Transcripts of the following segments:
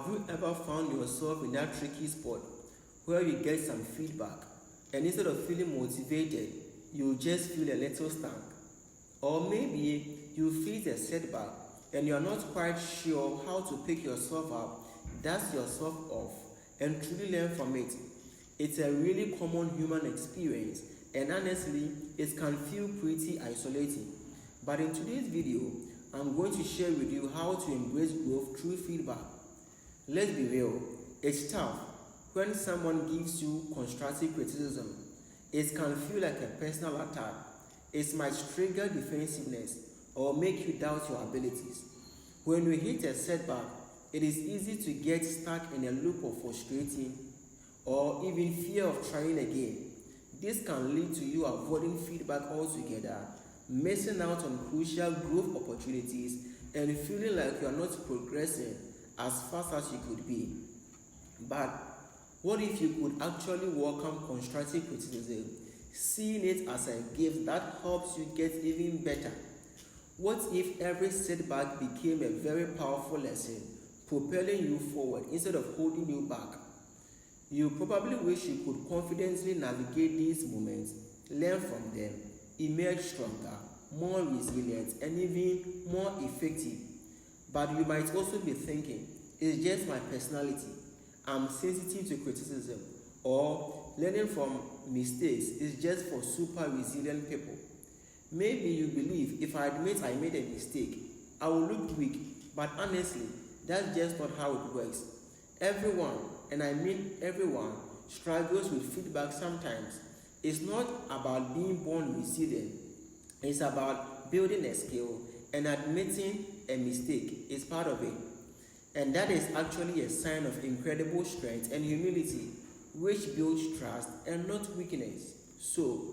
Have you ever found yourself in that tricky spot where you get some feedback and instead of feeling motivated, you just feel a little stuck? Or maybe you face a setback and you are not quite sure how to pick yourself up, dust yourself off, and truly learn from it. It's a really common human experience, and honestly, it can feel pretty isolating. But in today's video, I'm going to share with you how to embrace growth through feedback. Let's be real, it's tough when someone gives you constructive criticism. It can feel like a personal attack. It might trigger defensiveness or make you doubt your abilities. When you hit a setback, it is easy to get stuck in a loop of frustrating or even fear of trying again. This can lead to you avoiding feedback altogether, missing out on crucial growth opportunities, and feeling like you are not progressing as fast as you could be. But what if you could actually welcome constructive criticism, seeing it as a gift that helps you get even better? What if every setback became a very powerful lesson, propelling you forward instead of holding you back? You probably wish you could confidently navigate these moments, learn from them, emerge stronger, more resilient, and even more effective. But you might also be thinking, it's just my personality, I'm sensitive to criticism, or learning from mistakes is just for super resilient people. Maybe you believe if I admit I made a mistake, I will look weak, but honestly, that's just not how it works. Everyone, and I mean everyone, struggles with feedback sometimes. It's not about being born resilient, it's about building a skill, and admitting a mistake is part of it. And that is actually a sign of incredible strength and humility, which builds trust and not weakness. So,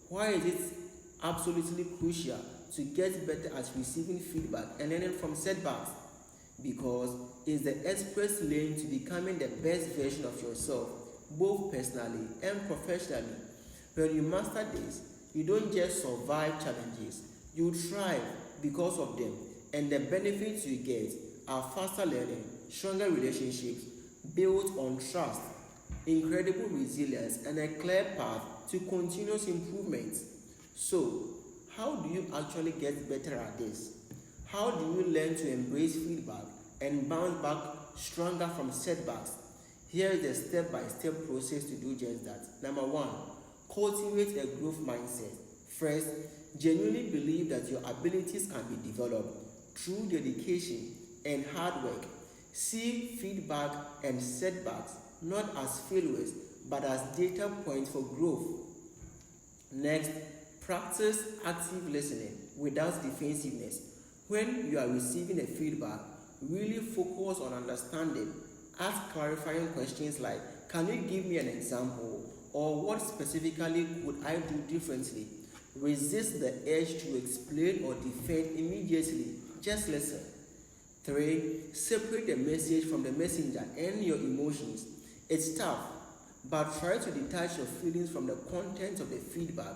why is it absolutely crucial to get better at receiving feedback and learning from setbacks? Because it's the express lane to becoming the best version of yourself, both personally and professionally. When you master this, you don't just survive challenges, you thrive because of them, and the benefits you get are faster learning, stronger relationships built on trust, incredible resilience, and a clear path to continuous improvement. So, how do you actually get better at this? How do you learn to embrace feedback and bounce back stronger from setbacks? Here is the step-by-step process to do just that. Number 1, cultivate a growth mindset. First, genuinely believe that your abilities can be developed through dedication and hard work. See feedback and setbacks not as failures but as data points for growth. Next, practice active listening without defensiveness. When you are receiving a feedback, really focus on understanding. Ask clarifying questions like, can you give me an example? Or what specifically could I do differently? Resist the urge to explain or defend immediately. Just listen. 3. Separate the message from the messenger and your emotions. It's tough, but try to detach your feelings from the content of the feedback.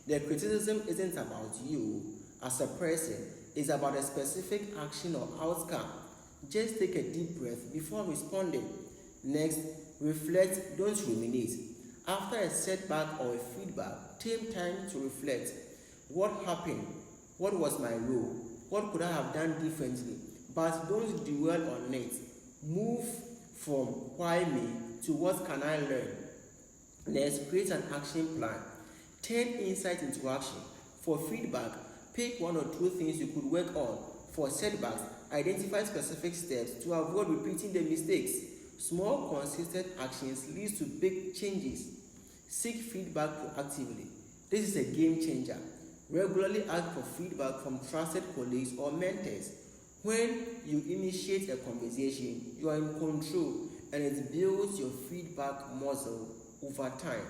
The criticism isn't about you as a person, it's about a specific action or outcome. Just take a deep breath before responding. Next, reflect, don't ruminate. After a setback or a feedback, take time to reflect. What happened? What was my role? What could I have done differently? But don't dwell on it. Move from why me to what can I learn. Next, create an action plan. Turn insight into action. For feedback, pick 1 or 2 things you could work on. For setbacks, identify specific steps to avoid repeating the mistakes. Small, consistent actions lead to big changes. Seek feedback proactively. This is a game changer. Regularly ask for feedback from trusted colleagues or mentors. When you initiate a conversation, you are in control and it builds your feedback muscle over time.